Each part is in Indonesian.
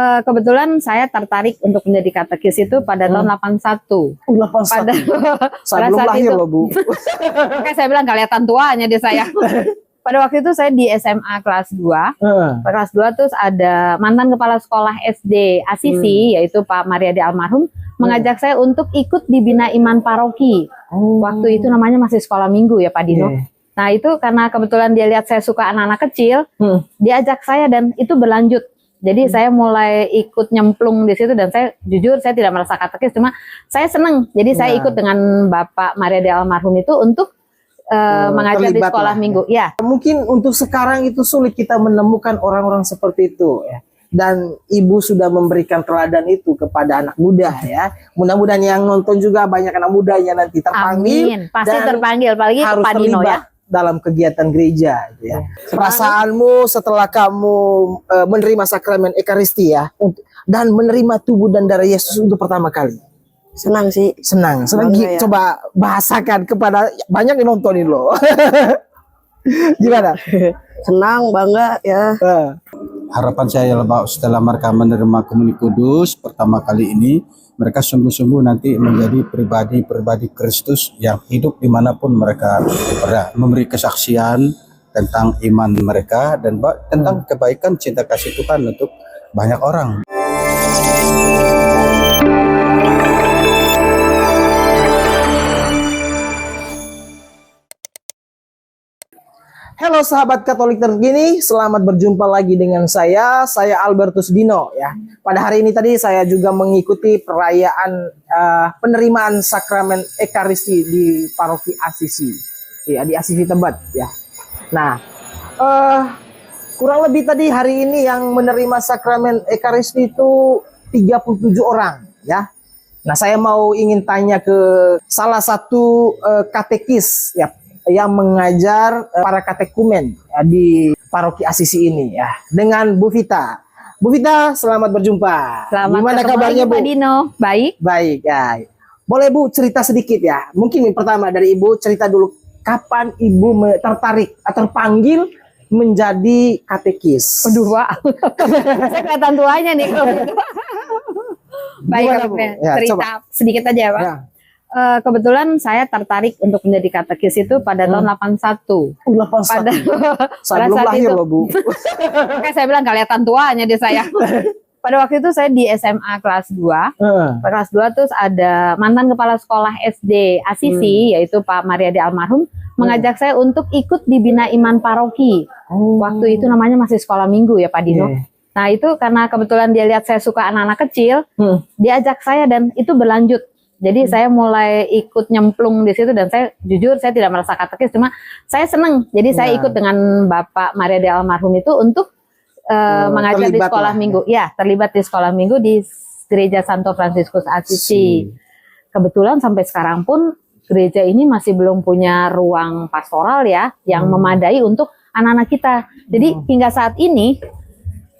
Kebetulan saya tertarik untuk menjadi katekis itu pada tahun 81. 81. Saya belum saat lahir itu, loh, Bu. Kayak saya bilang kelihatan tuanya deh saya. Pada waktu itu saya di SMA kelas 2. Kelas 2 terus ada mantan kepala sekolah SD Asisi, yaitu Pak Mariadi almarhum, mengajak saya untuk ikut di Bina Iman Paroki. Waktu itu namanya masih sekolah minggu ya Pak Dino. Nah itu karena kebetulan dia lihat saya suka anak-anak kecil, dia ajak saya dan itu berlanjut. Jadi saya mulai ikut nyemplung di situ dan saya jujur saya tidak merasa katekis, cuma saya senang. Jadi saya ikut dengan Bapak Mariadi almarhum itu untuk mengajar di sekolah minggu. Ya. Mungkin untuk sekarang itu sulit kita menemukan orang-orang seperti itu ya. Dan Ibu sudah memberikan teladan itu kepada anak muda ya. Mudah-mudahan yang nonton juga banyak anak muda yang nanti terpanggil. Amin. Pasti terpanggil, apalagi harus Pak Dino ya. Dalam kegiatan gereja ya. Perasaanmu setelah kamu menerima sakramen Ekaristi ya dan menerima tubuh dan darah Yesus untuk pertama kali. Senang sih. Senang Ya. Coba bahasakan kepada banyak yang nontonin loh. Gimana? Senang, bangga ya. Harapan saya setelah mereka menerima Komuni Kudus pertama kali ini, mereka sungguh-sungguh nanti menjadi pribadi-pribadi Kristus yang hidup dimanapun mereka berada, memberi kesaksian tentang iman mereka dan tentang kebaikan cinta kasih Tuhan untuk banyak orang. Halo sahabat Katolik terkini, selamat berjumpa lagi dengan saya Albertus Dino ya. Pada hari ini tadi saya juga mengikuti perayaan penerimaan sakramen Ekaristi di Paroki Asisi, ya di Asisi Tebet ya. Nah, kurang lebih tadi hari ini yang menerima sakramen Ekaristi itu 37 orang ya. Nah, saya ingin tanya ke salah satu katekis ya, yang mengajar para katekumen ya, di Paroki Asisi ini ya, dengan Bu Vita. Bu Vita, selamat berjumpa. Selamat. Gimana kabarnya Bu? Pak Dino? Baik. Baik ya. Boleh Bu cerita sedikit ya? Mungkin yang pertama dari Ibu cerita dulu kapan Ibu tertarik atau terpanggil menjadi katekis. Waduh, Pak. Saya kelihatan tuanya nih. Baik, Ya, cerita coba sedikit aja Pak. Ya. Kebetulan saya tertarik untuk menjadi katekis itu pada tahun 81. 81. Saya belum lahir loh Bu. Kayak saya bilang kelihatan tuanya deh saya. Pada waktu itu saya di SMA kelas 2. Kelas 2 terus ada mantan kepala sekolah SD Asisi, yaitu Pak Mariadi almarhum, mengajak saya untuk ikut di Bina Iman Paroki. Waktu itu namanya masih sekolah minggu ya Pak Dino. Nah itu karena kebetulan dia lihat saya suka anak-anak kecil, dia ajak saya dan itu berlanjut. Jadi saya mulai ikut nyemplung di situ dan saya jujur saya tidak merasa katekis, cuma saya senang. Jadi saya ikut dengan Bapak Mariadi almarhum itu untuk mengajar di sekolah minggu. Ya, terlibat di sekolah minggu di Gereja Santo Fransiskus Asisi. Kebetulan sampai sekarang pun gereja ini masih belum punya ruang pastoral ya yang memadai untuk anak-anak kita. Jadi hingga saat ini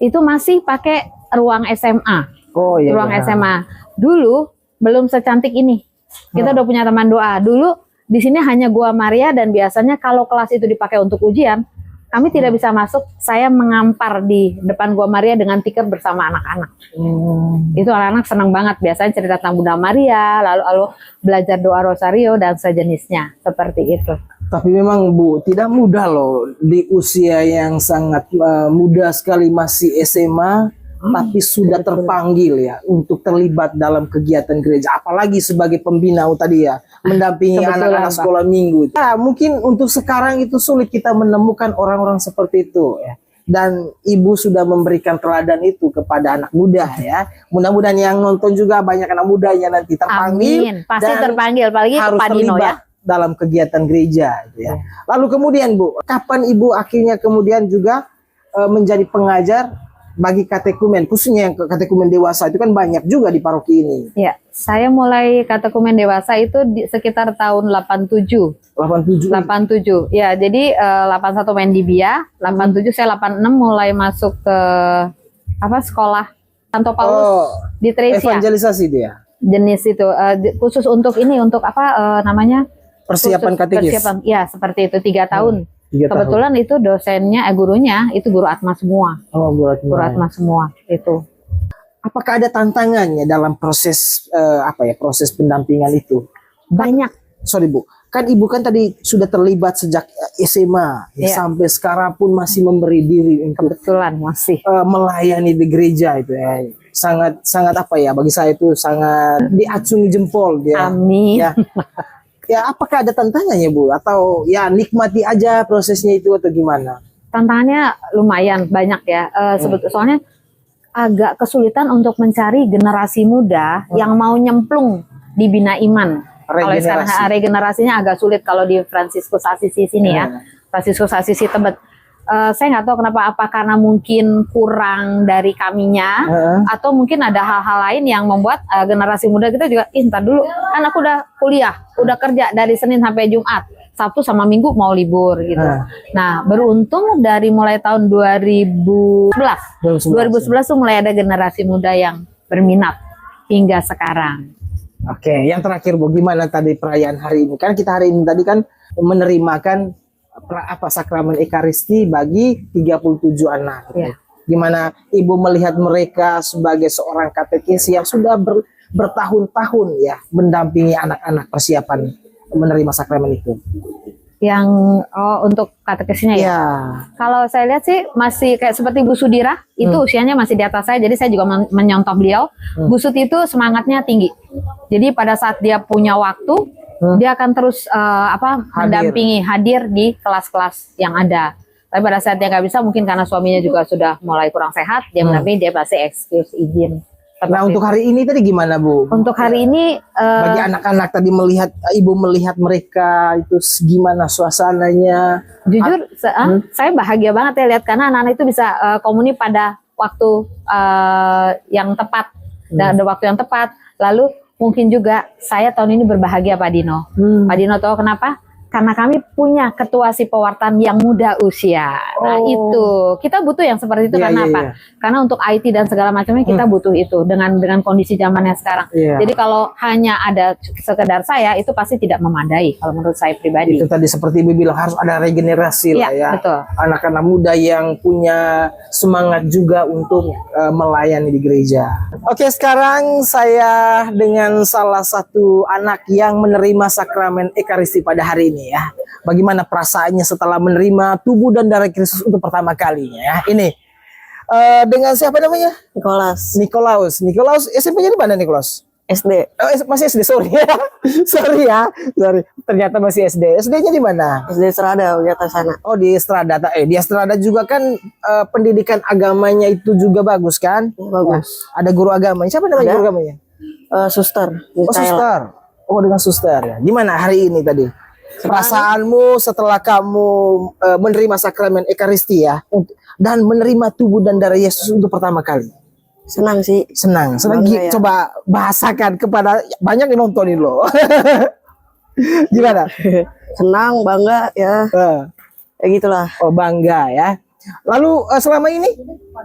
itu masih pakai ruang SMA. Ruang SMA. Dulu belum secantik ini. Kita udah punya teman doa. Dulu di sini hanya Gua Maria dan biasanya kalau kelas itu dipakai untuk ujian, kami tidak bisa masuk. Saya mengampar di depan Gua Maria dengan tikar bersama anak-anak. Itu anak-anak senang banget. Biasanya cerita tentang Bunda Maria, lalu belajar doa rosario dan sejenisnya. Seperti itu. Tapi memang Bu, tidak mudah loh di usia yang sangat muda sekali, masih SMA, tapi sudah terpanggil ya untuk terlibat dalam kegiatan gereja, apalagi sebagai pembina tadi ya, mendampingi anak-anak sekolah minggu. Nah, mungkin untuk sekarang itu sulit kita menemukan orang-orang seperti itu ya. Dan Ibu sudah memberikan teladan itu kepada anak muda ya. Mudah-mudahan yang nonton juga banyak anak muda yang nanti terpanggil. Amin. Pasti terpanggil, apalagi harus Pak Dino ya. Dalam kegiatan gereja ya. Lalu kemudian Bu, kapan Ibu akhirnya kemudian juga menjadi pengajar bagi katekumen, khususnya yang katekumen dewasa itu kan banyak juga di paroki ini. Ya, saya mulai katekumen dewasa itu di sekitar tahun 87. 87. Ya, jadi 81 main di BIA, 87 saya 86 mulai masuk ke sekolah Santo Paulus di Tresia. Evangelisasi dia. Jenis itu khusus untuk ini, untuk namanya? Persiapan katekis. Ya, seperti itu 3 tahun. Kebetulan itu dosennya, gurunya itu guru Atma semua. Guru Atma semua itu. apakah ada tantangannya dalam proses proses pendampingan itu? Banyak. Sorry Bu, kan Ibu kan tadi sudah terlibat sejak SMA sampai sekarang pun masih memberi diri untuk Kebetulan masih. melayani di gereja itu ya. Sangat bagi saya itu sangat diacungi jempol dia. Amin. Ya. Ya, apakah ada tantangannya Bu? Atau ya nikmati aja prosesnya itu atau gimana? Tantangannya lumayan banyak ya. Soalnya agak kesulitan untuk mencari generasi muda yang mau nyemplung di Bina Iman. Kalau sekarang regenerasinya agak sulit kalau di Fransiskus Asisi sini ya. Fransiskus Asisi Tebet. Saya nggak tahu kenapa, apa karena mungkin kurang dari kaminya, atau mungkin ada hal-hal lain yang membuat generasi muda kita juga, ntar dulu, kan aku udah kuliah, udah kerja dari Senin sampai Jumat, Sabtu sama Minggu mau libur gitu. Nah, beruntung dari mulai tahun 2011 tuh mulai ada generasi muda yang berminat hingga sekarang. Oke, yang terakhir Bu, gimana tadi perayaan hari ini? Kan kita hari ini tadi kan menerimakan sakramen Ekaristi bagi 37 anak. Ya. Gimana Ibu melihat mereka sebagai seorang katekis yang sudah bertahun-tahun ya mendampingi anak-anak persiapan menerima sakramen itu? Yang untuk katekisnya ya. Kalau saya lihat sih masih kayak seperti Bu Sudira, itu usianya masih di atas saya, jadi saya juga menyontoh beliau. Bu Sud itu semangatnya tinggi. Jadi pada saat dia punya waktu, dia akan terus mendampingi, hadir di kelas-kelas yang ada. Tapi pada saat dia nggak bisa, mungkin karena suaminya juga sudah mulai kurang sehat, dia mendampingi, dia pasti excuse izin. Nah, untuk hari ini tadi gimana Bu? Untuk hari ini bagi anak-anak tadi Ibu melihat mereka itu gimana suasananya? Jujur saya bahagia banget ya lihat, karena anak-anak itu bisa komuni pada waktu yang tepat dan waktu yang tepat. Lalu mungkin juga saya tahun ini berbahagia Pak Dino. Pak Dino tahu kenapa? Karena kami punya ketua Sipawartan yang muda usia. Nah itu, kita butuh yang seperti itu karena apa? Karena untuk IT dan segala macamnya kita butuh itu dengan kondisi zamannya sekarang. Jadi kalau hanya ada sekedar saya, itu pasti tidak memadai kalau menurut saya pribadi. Itu tadi seperti Ibu bilang, harus ada regenerasi lah ya. Betul. Anak-anak muda yang punya semangat juga untuk melayani di gereja. Oke, sekarang saya dengan salah satu anak yang menerima sakramen Ekaristi pada hari ini ya. Bagaimana perasaannya setelah menerima tubuh dan darah Kristus untuk pertama kalinya ya. Ini dengan siapa namanya? Nikolaus. SMP-nya di mana Nikolaus? SD. Masih SD, sorry ya. Sorry. Ternyata masih SD. SD-nya di mana? SD Strada, di atas sana. Oh, di Strada. Di Strada juga kan pendidikan agamanya itu juga bagus kan? Bagus. Nah, ada guru agama. Siapa namanya guru agamanya? Suster. Suster. Oh, dengan suster ya. Gimana hari ini tadi? Perasaanmu setelah kamu menerima sakramen Ekaristi ya, dan menerima tubuh dan darah Yesus untuk pertama kali? Senang sih. Senang ya. Coba bahasakan kepada banyak yang nontonin loh. Gimana? Senang, bangga ya. Ya gitulah. Oh, bangga ya. Lalu selama ini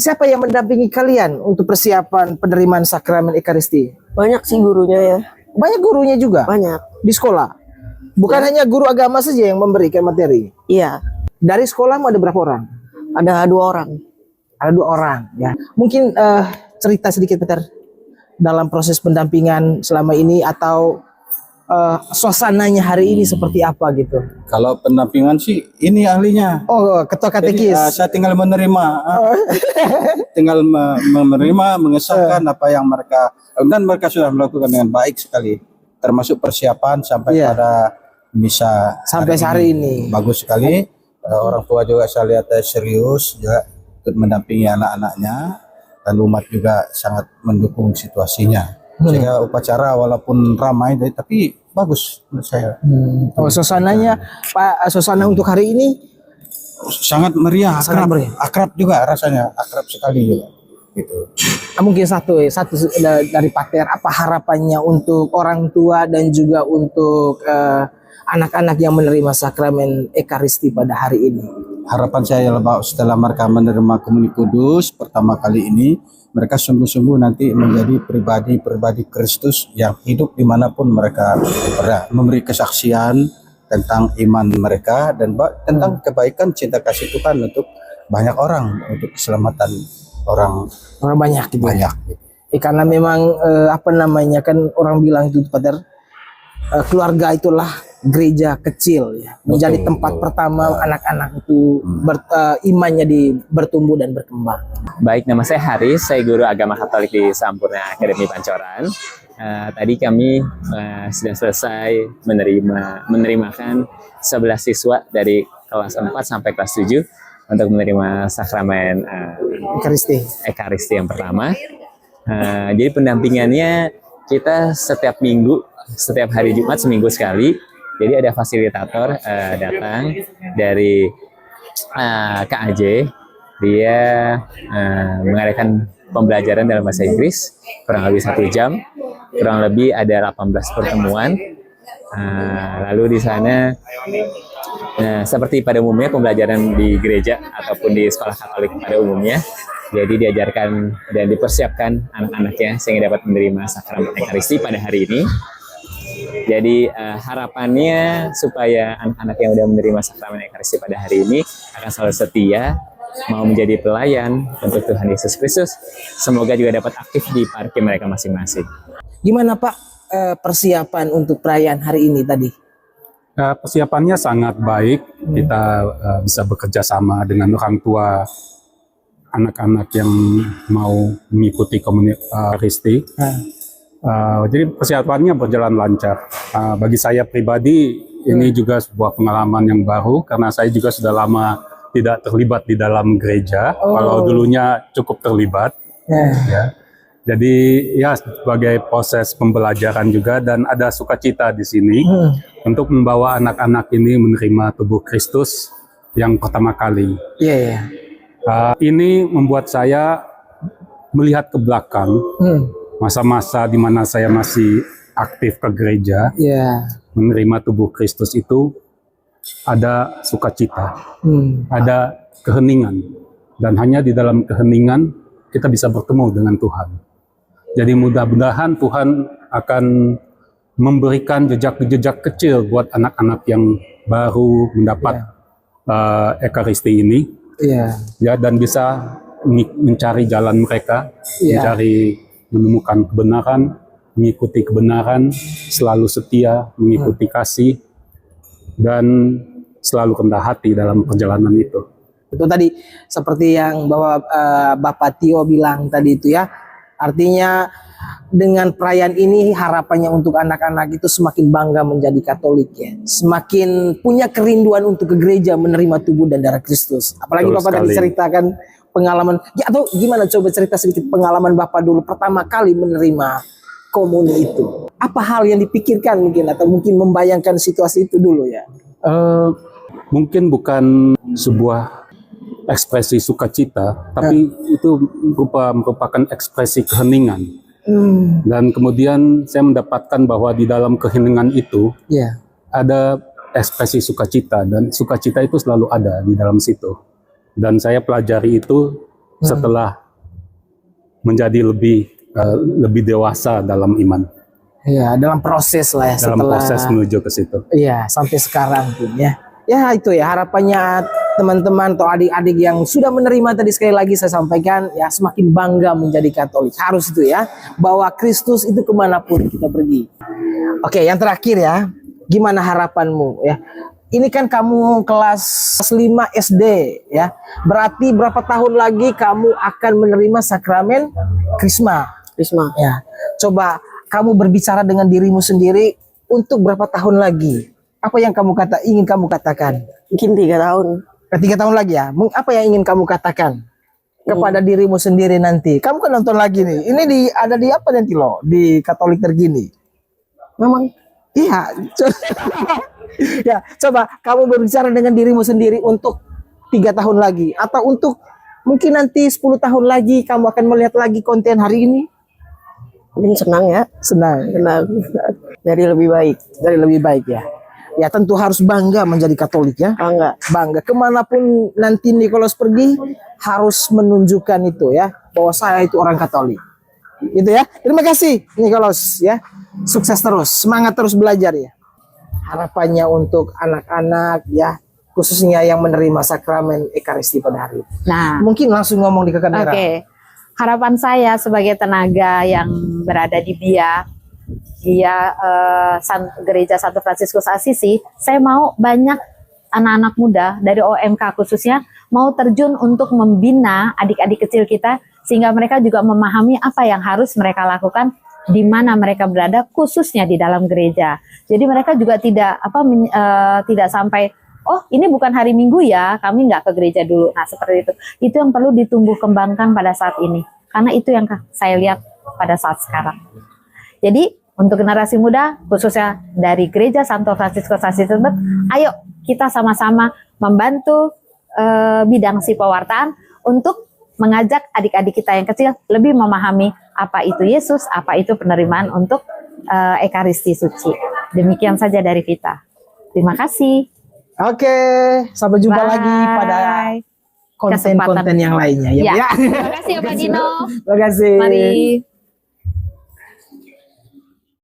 siapa yang mendampingi kalian untuk persiapan penerimaan sakramen Ekaristi? Banyak sih gurunya ya. Banyak gurunya juga? Banyak. Di sekolah? Bukan hanya guru agama saja yang memberikan materi? Iya. Dari sekolahmu ada berapa orang? Ada 2 orang. Ada 2 orang ya. Mungkin cerita sedikit Peter dalam proses pendampingan selama ini, atau suasananya hari ini seperti apa gitu. Kalau pendampingan sih ini ahlinya. Oh, ketua katekis. Jadi, saya tinggal menerima. Tinggal menerima, mengesahkan apa yang mereka, dan mereka sudah melakukan dengan baik sekali. Termasuk persiapan sampai pada misa sampai hari ini. Bagus sekali. Orang tua juga saya lihat serius juga untuk mendampingi anak-anaknya, dan umat juga sangat mendukung situasinya. Sehingga upacara walaupun ramai tapi bagus menurut saya. Oh, suasananya Pak, suasana untuk hari ini sangat meriah, akrab juga rasanya, akrab sekali juga. Gitu. Mungkin satu dari Pater, apa harapannya untuk orang tua dan juga untuk anak-anak yang menerima sakramen Ekaristi pada hari ini? Harapan saya setelah mereka menerima Komuni Kudus pertama kali ini, mereka sungguh-sungguh nanti menjadi pribadi-pribadi Kristus yang hidup dimanapun mereka berada, memberi kesaksian tentang iman mereka dan tentang kebaikan cinta kasih Tuhan untuk banyak orang, untuk keselamatan orang banyak gitu. Karena memang apa namanya kan orang bilang itu Pater, keluarga itulah gereja kecil ya, menjadi tempat pertama anak-anak itu imannya bertumbuh dan berkembang. Baik, nama saya Haris, saya guru agama Katolik di Sampurna Akademi Pancoran. Tadi kami sudah selesai menerimakan 11 siswa dari kelas 4 sampai kelas 7 untuk menerima sakramen Ekaristi yang pertama. Jadi pendampingannya kita setiap minggu, setiap hari Jumat seminggu sekali. Jadi ada fasilitator datang dari KAJ, dia mengadakan pembelajaran dalam bahasa Inggris kurang lebih 1 jam, kurang lebih ada 18 pertemuan. Lalu di sana seperti pada umumnya pembelajaran di gereja ataupun di sekolah Katolik pada umumnya, jadi diajarkan dan dipersiapkan anak-anaknya sehingga dapat menerima sakramen Ekaristi pada hari ini. Jadi harapannya supaya anak-anak yang sudah menerima sakramen Ekaristi pada hari ini akan selalu setia, mau menjadi pelayan untuk Tuhan Yesus Kristus. Semoga juga dapat aktif di parkir mereka masing-masing. Gimana Pak persiapan untuk perayaan hari ini tadi? Persiapannya sangat baik. Kita bisa bekerja sama dengan orang tua anak-anak yang mau mengikuti komunitas Ekaristi. Jadi persiapannya berjalan lancar. Bagi saya pribadi ini juga sebuah pengalaman yang baru karena saya juga sudah lama tidak terlibat di dalam gereja. Kalau dulunya cukup terlibat, ya. Jadi ya sebagai proses pembelajaran juga dan ada sukacita di sini untuk membawa anak-anak ini menerima tubuh Kristus yang pertama kali. Ini membuat saya melihat ke belakang. Masa-masa di mana saya masih aktif ke gereja, menerima tubuh Kristus itu ada sukacita, ada keheningan, dan hanya di dalam keheningan kita bisa bertemu dengan Tuhan. Jadi mudah-mudahan Tuhan akan memberikan jejak-jejak kecil buat anak-anak yang baru mendapat Ekaristi ini, ya, dan bisa mencari jalan mereka, menemukan kebenaran, mengikuti kebenaran, selalu setia, mengikuti kasih, dan selalu rendah hati dalam perjalanan itu. Itu tadi seperti yang Bapak Tio bilang tadi itu ya, artinya dengan perayaan ini harapannya untuk anak-anak itu semakin bangga menjadi Katolik ya, semakin punya kerinduan untuk ke gereja menerima tubuh dan darah Kristus. Apalagi Betul Bapak tadi sekali. ceritakan pengalaman, ya atau gimana, coba cerita sedikit pengalaman Bapak dulu pertama kali menerima komuni itu. Apa hal yang dipikirkan mungkin atau mungkin membayangkan situasi itu dulu ya? Mungkin bukan sebuah ekspresi sukacita, tapi itu merupakan ekspresi keheningan. Dan kemudian saya mendapatkan bahwa di dalam keheningan itu ada ekspresi sukacita, dan sukacita itu selalu ada di dalam situ. Dan saya pelajari itu setelah menjadi lebih dewasa dalam iman. Ya, dalam proses lah ya, dalam proses menuju ke situ. Iya, sampai sekarang pun ya. Ya itu ya harapannya teman-teman atau adik-adik yang sudah menerima, tadi sekali lagi saya sampaikan ya, semakin bangga menjadi Katolik. Harus itu ya, bawa Kristus itu kemanapun kita pergi. Oke, yang terakhir ya, gimana harapanmu ya? Ini kan kamu kelas 5 SD ya. Berarti berapa tahun lagi kamu akan menerima sakramen Krisma? Ya. Coba kamu berbicara dengan dirimu sendiri untuk berapa tahun lagi? Apa yang ingin kamu katakan? Mungkin 3 tahun. 3 tahun lagi ya. Apa yang ingin kamu katakan kepada dirimu sendiri nanti? Kamu kan nonton lagi nih. Ini ada di apa nanti loh? Di Katolik Tergini. Memang Iya. Ya, coba kamu berbicara dengan dirimu sendiri untuk 3 tahun lagi, atau untuk mungkin nanti 10 tahun lagi kamu akan melihat lagi konten hari ini. mungkin senang ya. Senang. Jadi lebih baik. Dari lebih baik ya. Ya tentu harus bangga menjadi Katolik ya. Bangga. Kemanapun nanti Nikolas pergi harus menunjukkan itu ya, bahwa saya itu orang Katolik. Gitu ya. Terima kasih Nikolas ya. Sukses terus, semangat terus belajar ya. Harapannya untuk anak-anak ya, khususnya yang menerima sakramen Ekaristi pada hari ini. Nah, Mungkin langsung ngomong di ke kamera. oke. harapan saya sebagai tenaga yang berada di Gereja Santo Fransiskus Assisi, saya mau banyak anak-anak muda dari OMK khususnya mau terjun untuk membina adik-adik kecil kita, sehingga mereka juga memahami apa yang harus mereka lakukan di mana mereka berada, khususnya di dalam gereja. Jadi mereka juga tidak sampai, oh ini bukan hari Minggu ya, kami nggak ke gereja dulu. Nah seperti itu. Itu yang perlu ditumbuh kembangkan pada saat ini. Karena itu yang saya lihat pada saat sekarang. Jadi untuk generasi muda, khususnya dari Gereja Santo Fransiskus Assisi, ayo kita sama-sama membantu bidang pewartaan untuk mengajak adik-adik kita yang kecil lebih memahami apa itu Yesus, apa itu penerimaan untuk Ekaristi Suci. Demikian saja dari kita. Terima kasih. Oke, sampai jumpa lagi pada konten-konten yang lainnya. Ya. Terima kasih ya Pak Dino. Terima kasih. Mari.